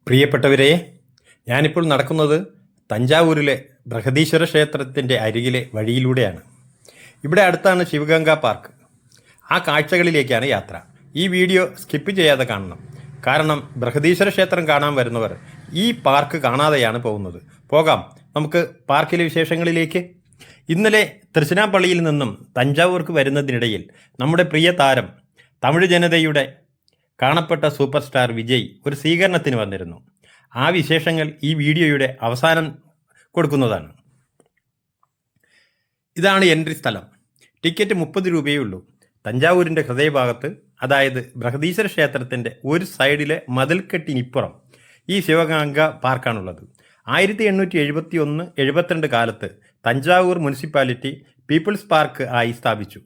പ്രിയപ്പെട്ടവരെ, ഞാനിപ്പോൾ നടക്കുന്നത് തഞ്ചാവൂരിലെ ബൃഹദീശ്വര ക്ഷേത്രത്തിൻ്റെ അരികിലെ വഴിയിലൂടെയാണ്. ഇവിടെ അടുത്താണ് ശിവഗംഗ പാർക്ക്. ആ കാഴ്ചകളിലേക്കാണ് യാത്ര. ഈ വീഡിയോ സ്കിപ്പ് ചെയ്യാതെ കാണണം. കാരണം ബൃഹദീശ്വര ക്ഷേത്രം കാണാൻ വരുന്നവർ ഈ പാർക്ക് കാണാതെയാണ് പോകുന്നത്. പോകാം നമുക്ക് പാർക്കിലെ വിശേഷങ്ങളിലേക്ക്. ഇന്നലെ തൃശ്ശിനാപ്പള്ളിയിൽ നിന്നും തഞ്ചാവൂർക്ക് വരുന്നതിനിടയിൽ നമ്മുടെ പ്രിയ താരം, തമിഴ് ജനതയുടെ കാണപ്പെട്ട സൂപ്പർ സ്റ്റാർ വിജയ് ഒരു സ്വീകരണത്തിന് വന്നിരുന്നു. ആ വിശേഷങ്ങൾ ഈ വീഡിയോയുടെ അവസാനം കൊടുക്കുന്നതാണ്. ഇതാണ് എൻട്രി സ്ഥലം. ടിക്കറ്റ് 30 രൂപയേ ഉള്ളൂ. തഞ്ചാവൂരിൻ്റെ ഹൃദയഭാഗത്ത്, അതായത് ബൃഹദീശ്വര ക്ഷേത്രത്തിൻ്റെ ഒരു സൈഡിലെ മതിൽക്കെട്ടിനിപ്പുറം ഈ ശിവഗംഗ പാർക്കാണുള്ളത്. 1871-72 കാലത്ത് തഞ്ചാവൂർ മുനിസിപ്പാലിറ്റി പീപ്പിൾസ് പാർക്ക് ആയി സ്ഥാപിച്ചു.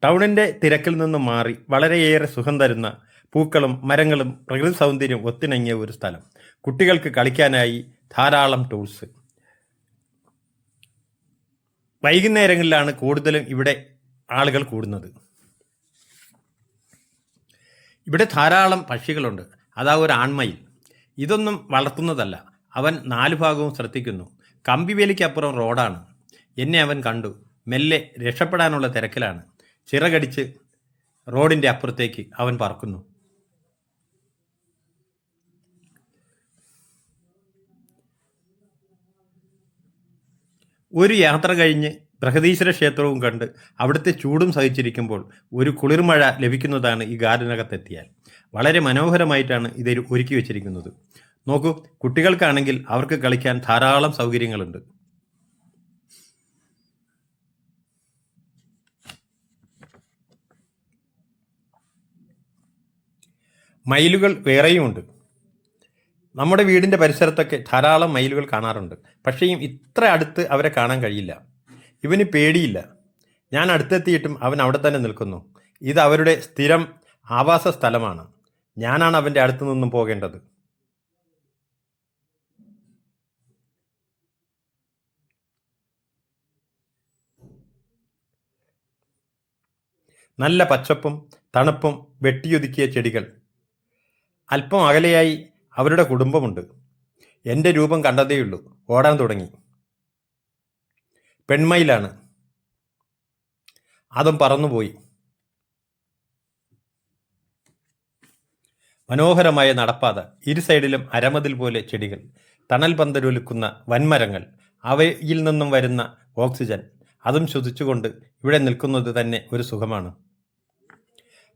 ടൗണിൻ്റെ തിരക്കിൽ നിന്നും മാറി വളരെയേറെ സുഖം തരുന്ന പൂക്കളും മരങ്ങളും പ്രകൃതി സൗന്ദര്യം ഒത്തിണങ്ങിയ ഒരു സ്ഥലം. കുട്ടികൾക്ക് കളിക്കാനായി ധാരാളം ടൂൾസ്. വൈകുന്നേരങ്ങളിലാണ് കൂടുതലും ഇവിടെ ആളുകൾ കൂടുന്നത്. ഇവിടെ ധാരാളം പക്ഷികളുണ്ട്. അതാ ഒരു ആൺമയിൽ. ഇതൊന്നും വളർത്തുന്നതല്ല. അവൻ 4 ഭാഗവും ശ്രദ്ധിക്കുന്നു. കമ്പിവേലിക്കപ്പുറം റോഡാണ്. എന്നെ അവൻ കണ്ടു. മെല്ലെ രക്ഷപ്പെടാനുള്ള തിരക്കിലാണ്. ചിറകടിച്ച് റോഡിൻ്റെ അപ്പുറത്തേക്ക് അവൻ പറക്കുന്നു. ഒരു യാത്ര കഴിഞ്ഞ് ബൃഹദീശ്വര ക്ഷേത്രവും കണ്ട് അവിടുത്തെ ചൂടും സഹിച്ചിരിക്കുമ്പോൾ ഒരു കുളിർമഴ ലഭിക്കുന്നതാണ് ഈ ഗാർഡനകത്തെത്തിയാൽ. വളരെ മനോഹരമായിട്ടാണ് ഇത് ഒരുക്കി വെച്ചിരിക്കുന്നത്. നോക്കൂ, കുട്ടികൾക്കാണെങ്കിൽ അവർക്ക് കളിക്കാൻ ധാരാളം സൗകര്യങ്ങളുണ്ട്. മയിലുകൾ വേറെയുമുണ്ട്. നമ്മുടെ വീടിൻ്റെ പരിസരത്തൊക്കെ ധാരാളം മയിലുകൾ കാണാറുണ്ട്. പക്ഷേ ഇത്ര അടുത്ത് അവരെ കാണാൻ കഴിയില്ല. ഇവന് പേടിയില്ല. ഞാൻ അടുത്തെത്തിയിട്ടും അവൻ അവിടെ തന്നെ നിൽക്കുന്നു. ഇത് അവരുടെ സ്ഥിരം ആവാസ സ്ഥലമാണ്. ഞാനാണ് അവൻ്റെ അടുത്ത് നിന്നും പോകേണ്ടത്. നല്ല പച്ചപ്പും തണുപ്പും വെട്ടിയൊതുക്കിയ ചെടികൾ. അല്പം അകലെയായി അവരുടെ കുടുംബമുണ്ട്. എൻ്റെ രൂപം കണ്ടതേയുള്ളൂ. ഓടാൻ തുടങ്ങി. പെൺമയിലാണ്. അതും പറന്നുപോയി. മനോഹരമായ നടപ്പാത. ഇരു സൈഡിലും അരമതിൽ പോലെ ചെടികൾ, തണൽ പന്തലൊലുക്കുന്ന വൻമരങ്ങൾ, അവയിൽ നിന്നും വരുന്ന ഓക്സിജൻ, അതും ശ്വസിച്ചുകൊണ്ട് ഇവിടെ നിൽക്കുന്നത് തന്നെ ഒരു സുഖമാണ്.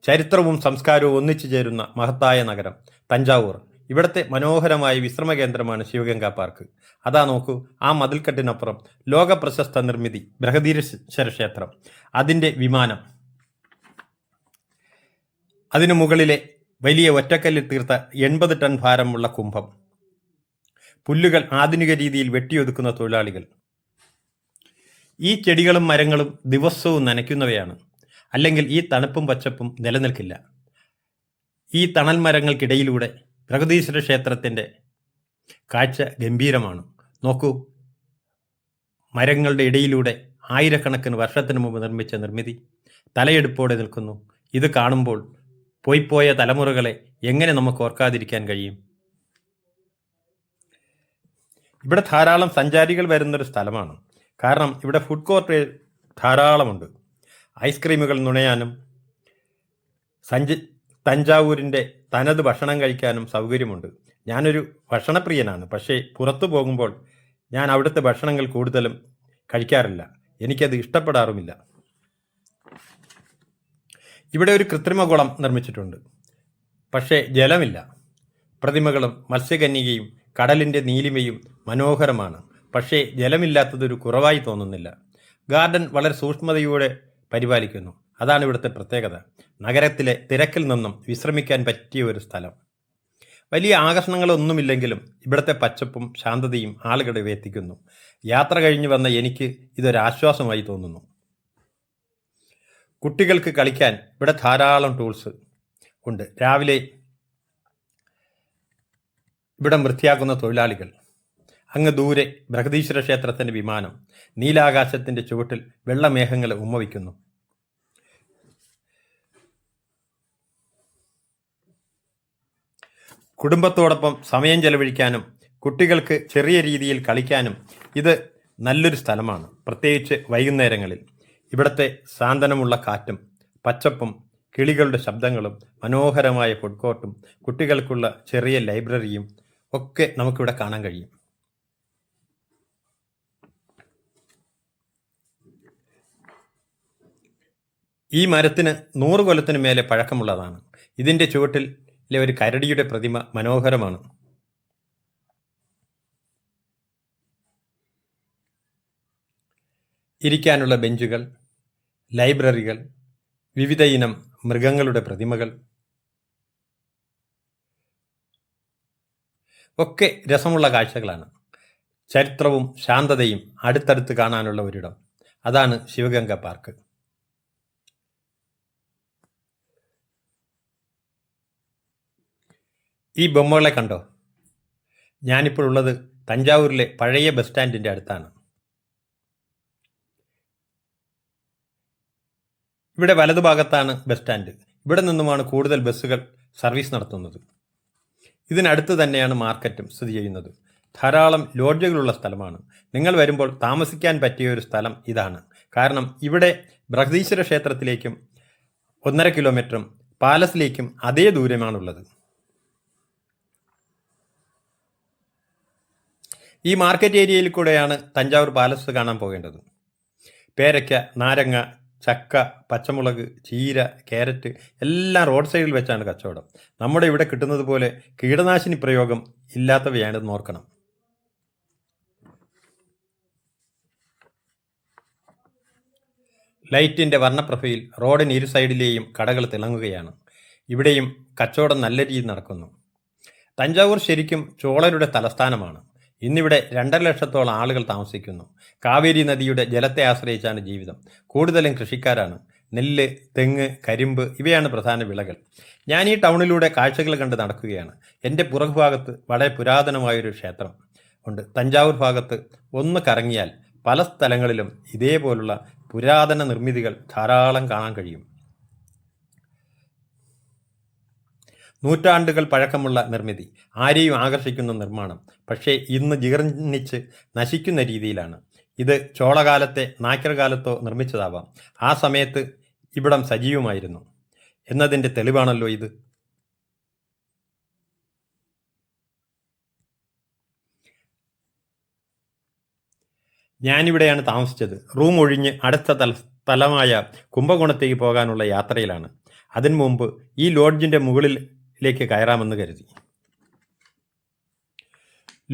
ചരിത്രവും സംസ്കാരവും ഒന്നിച്ചു ചേരുന്ന മഹത്തായ നഗരം തഞ്ചാവൂർ. ഇവിടുത്തെ മനോഹരമായ വിശ്രമ കേന്ദ്രമാണ് ശിവഗംഗ പാർക്ക്. അതാ നോക്കൂ, ആ മതിൽക്കെട്ടിനപ്പുറം ലോക പ്രശസ്ത നിർമ്മിതി ബൃഹദീശ്വര ക്ഷേത്രം, അതിൻ്റെ വിമാനം, അതിനു മുകളിലെ വലിയ ഒറ്റക്കല്ലിൽ തീർത്ത 80 ടൺ ഭാരമുള്ള കുംഭം, പുല്ലുകൾ ആധുനിക രീതിയിൽ വെട്ടിയൊതുക്കുന്ന തൊഴിലാളികൾ. ഈ ചെടികളും മരങ്ങളും ദിവസവും നനയ്ക്കുന്നവയാണ്. അല്ലെങ്കിൽ ഈ തണുപ്പും പച്ചപ്പും നിലനിൽക്കില്ല. ഈ തണൽ മരങ്ങൾക്കിടയിലൂടെ ബൃഹദീശ്വര ക്ഷേത്രത്തിൻ്റെ കാഴ്ച ഗംഭീരമാണ്. നോക്കൂ, മരങ്ങളുടെ ഇടയിലൂടെ ആയിരക്കണക്കിന് വർഷത്തിന് മുമ്പ് നിർമ്മിച്ച നിർമ്മിതി തലയെടുപ്പോടെ നിൽക്കുന്നു. ഇത് കാണുമ്പോൾ പോയ തലമുറകളെ എങ്ങനെ നമുക്ക് ഓർക്കാതിരിക്കാൻ കഴിയും? ഇവിടെ ധാരാളം സഞ്ചാരികൾ വരുന്നൊരു സ്ഥലമാണ്. കാരണം ഇവിടെ ഫുഡ് കോർട്ട് ധാരാളമുണ്ട്. ഐസ്ക്രീമുകൾ നുണയാനും തഞ്ചാവൂരിൻ്റെ തനത് ഭക്ഷണം കഴിക്കാനും സൗകര്യമുണ്ട്. ഞാനൊരു ഭക്ഷണപ്രിയനാണ്. പക്ഷേ പുറത്തു പോകുമ്പോൾ ഞാൻ അവിടുത്തെ ഭക്ഷണങ്ങൾ കൂടുതലും കഴിക്കാറില്ല. എനിക്കത് ഇഷ്ടപ്പെടാറുമില്ല. ഇവിടെ ഒരു കൃത്രിമ കുളം നിർമ്മിച്ചിട്ടുണ്ട്. പക്ഷേ ജലമില്ല. പ്രതിമകളും മത്സ്യകന്യകയും കടലിൻ്റെ നീലിമയും മനോഹരമാണ്. പക്ഷേ ജലമില്ലാത്തതൊരു കുറവായി തോന്നുന്നില്ല. ഗാർഡൻ വളരെ സൂക്ഷ്മതയോടെ പരിപാലിക്കുന്നു. അതാണ് ഇവിടുത്തെ പ്രത്യേകത. നഗരത്തിലെ തിരക്കിൽ നിന്നും വിശ്രമിക്കാൻ പറ്റിയ ഒരു സ്ഥലം. വലിയ ആകർഷണങ്ങളൊന്നുമില്ലെങ്കിലും ഇവിടുത്തെ പച്ചപ്പും ശാന്തതയും ആളുകളെ എത്തിക്കുന്നു. യാത്ര കഴിഞ്ഞു വന്ന എനിക്ക് ഇതൊരാശ്വാസമായി തോന്നുന്നു. കുട്ടികൾക്ക് കളിക്കാൻ ഇവിടെ ധാരാളം ടൂൾസ് ഉണ്ട്. രാവിലെ ഇവിടം വൃത്തിയാക്കുന്ന തൊഴിലാളികൾ. അങ്ങ് ദൂരെ ബൃഹദീശ്വര ക്ഷേത്രത്തിൻ്റെ വിമാനം നീലാകാശത്തിൻ്റെ ചുവട്ടിൽ വെള്ളമേഘങ്ങളെ ഉമ്മവയ്ക്കുന്നു. കുടുംബത്തോടൊപ്പം സമയം ചെലവഴിക്കാനും കുട്ടികൾക്ക് ചെറിയ രീതിയിൽ കളിക്കാനും ഇത് നല്ലൊരു സ്ഥലമാണ്. പ്രത്യേകിച്ച് വൈകുന്നേരങ്ങളിൽ ഇവിടുത്തെ സാന്ത്വനമുള്ള കാറ്റും പച്ചപ്പും കിളികളുടെ ശബ്ദങ്ങളും മനോഹരമായ ഫുഡ് കോർട്ടും കുട്ടികൾക്കുള്ള ചെറിയ ലൈബ്രറിയും ഒക്കെ നമുക്കിവിടെ കാണാൻ കഴിയും. ഈ മരത്തിന് 100 കൊല്ലത്തിന് മേലെ പഴക്കമുള്ളതാണ്. ഇതിൻ്റെ ചുവട്ടിലെ ഒരു കരടിയുടെ പ്രതിമ മനോഹരമാണ്. ഇരിക്കാനുള്ള ബെഞ്ചുകൾ, ലൈബ്രറികൾ, വിവിധ ഇനം മൃഗങ്ങളുടെ പ്രതിമകൾ ഒക്കെ രസമുള്ള കാഴ്ചകളാണ്. ചരിത്രവും ശാന്തതയും അടുത്തടുത്ത് കാണാനുള്ള ഒരിടം. അതാണ് ശിവഗംഗ പാർക്ക്. ഈ ബൊമ്മകളെ കണ്ടോ? ഞാനിപ്പോൾ ഉള്ളത് തഞ്ചാവൂരിലെ പഴയ ബസ് സ്റ്റാൻഡിൻ്റെ അടുത്താണ്. ഇവിടെ വലതുഭാഗത്താണ് ബസ് സ്റ്റാൻഡ്. ഇവിടെ നിന്നുമാണ് കൂടുതൽ ബസ്സുകൾ സർവീസ് നടത്തുന്നത്. ഇതിനടുത്ത് തന്നെയാണ് മാർക്കറ്റും സ്ഥിതി ചെയ്യുന്നത്. ധാരാളം ലോഡ്ജുകളുള്ള സ്ഥലമാണ്. നിങ്ങൾ വരുമ്പോൾ താമസിക്കാൻ പറ്റിയ ഒരു സ്ഥലം ഇതാണ്. കാരണം ഇവിടെ ബൃഹദീശ്വര ക്ഷേത്രത്തിലേക്കും 1.5 കിലോമീറ്ററും പാലസിലേക്കും അതേ ദൂരമാണുള്ളത്. ഈ മാർക്കറ്റ് ഏരിയയിൽ കൂടെയാണ് തഞ്ചാവൂർ പാലസ് കാണാൻ പോകേണ്ടത്. പേരയ്ക്ക, നാരങ്ങ, ചക്ക, പച്ചമുളക്, ചീര, ക്യാരറ്റ് എല്ലാം റോഡ് സൈഡിൽ വെച്ചാണ് കച്ചവടം. നമ്മുടെ ഇവിടെ കിട്ടുന്നത് പോലെ കീടനാശിനി പ്രയോഗം ഇല്ലാത്തവയാണെന്ന് ഓർക്കണം. ലൈറ്റിൻ്റെ വർണ്ണപ്രഭയിൽ റോഡിന് ഇരു സൈഡിലെയും കടകൾ തിളങ്ങുകയാണ്. ഇവിടെയും കച്ചവടം നല്ല രീതിയിൽ നടക്കുന്നു. തഞ്ചാവൂർ ശരിക്കും ചോളരുടെ തലസ്ഥാനമാണ്. ഇന്നിവിടെ 2.5 ലക്ഷത്തോളം ആളുകൾ താമസിക്കുന്നു. കാവേരി നദിയുടെ ജലത്തെ ആശ്രയിച്ചാണ് ജീവിതം. കൂടുതലും കൃഷിക്കാരാണ്. നെല്ല്, തെങ്ങ്, കരിമ്പ് ഇവയാണ് പ്രധാന വിളകൾ. ഞാൻ ഈ ടൗണിലൂടെ കാഴ്ചകൾ കണ്ട് നടക്കുകയാണ്. എൻ്റെ പുറകുഭാഗത്ത് വളരെ പുരാതനമായൊരു ക്ഷേത്രം ഉണ്ട്. തഞ്ചാവൂർ ഭാഗത്ത് ഒന്ന് കറങ്ങിയാൽ പല സ്ഥലങ്ങളിലും ഇതേപോലുള്ള പുരാതന നിർമ്മിതികൾ ധാരാളം കാണാൻ കഴിയും. നൂറ്റാണ്ടുകൾ പഴക്കമുള്ള നിർമ്മിതി, ആരെയും ആകർഷിക്കുന്ന നിർമ്മാണം. പക്ഷേ ഇന്ന് ജീർണിച്ച് നശിക്കുന്ന രീതിയിലാണ്. ഇത് ചോളകാലത്തെ നായ്ക്കർ കാലത്തോ നിർമ്മിച്ചതാവാം. ആ സമയത്ത് ഇവിടം സജീവമായിരുന്നു എന്നതിൻ്റെ തെളിവാണല്ലോ ഇത്. ഞാനിവിടെയാണ് താമസിച്ചത്. റൂം ഒഴിഞ്ഞ് അടുത്ത സ്ഥലമായ കുംഭകോണത്തേക്ക് പോകാനുള്ള യാത്രയിലാണ്. അതിനു മുമ്പ് ഈ ലോഡ്ജിൻ്റെ മുകളിലേക്ക് കയറാമെന്ന് കരുതി.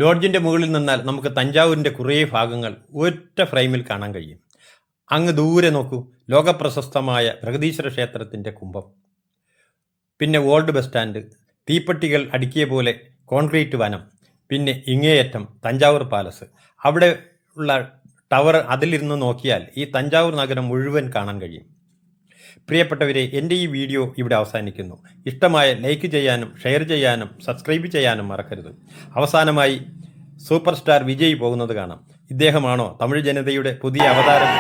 ലോഡ്ജിൻ്റെ മുകളിൽ നിന്നാൽ നമുക്ക് തഞ്ചാവൂരിൻ്റെ കുറേ ഭാഗങ്ങൾ ഒറ്റ ഫ്രെയിമിൽ കാണാൻ കഴിയും. അങ്ങ് ദൂരെ നോക്കൂ, ലോകപ്രശസ്തമായ ബൃഹദീശ്വര ക്ഷേത്രത്തിൻ്റെ കുംഭം, പിന്നെ ഓൾഡ് ബസ് സ്റ്റാൻഡ്, തീപ്പെട്ടികൾ അടുക്കിയ പോലെ കോൺക്രീറ്റ് വനം, പിന്നെ ഇങ്ങേയറ്റം തഞ്ചാവൂർ പാലസ്. അവിടെ ഉള്ള ടവർ, അതിലിരുന്ന് നോക്കിയാൽ ഈ തഞ്ചാവൂർ നഗരം മുഴുവൻ കാണാൻ കഴിയും. പ്രിയപ്പെട്ടവരെ, എൻ്റെ ഈ വീഡിയോ ഇവിടെ അവസാനിക്കുന്നു. ഇഷ്ടമായ ലൈക്ക് ചെയ്യാനും ഷെയർ ചെയ്യാനും സബ്സ്ക്രൈബ് ചെയ്യാനും മറക്കരുത്. അവസാനമായി സൂപ്പർ സ്റ്റാർ വിജയ് പോകുന്നത് കാണാം. ഇദ്ദേഹമാണോ തമിഴ് ജനതയുടെ പുതിയ അവതാരം?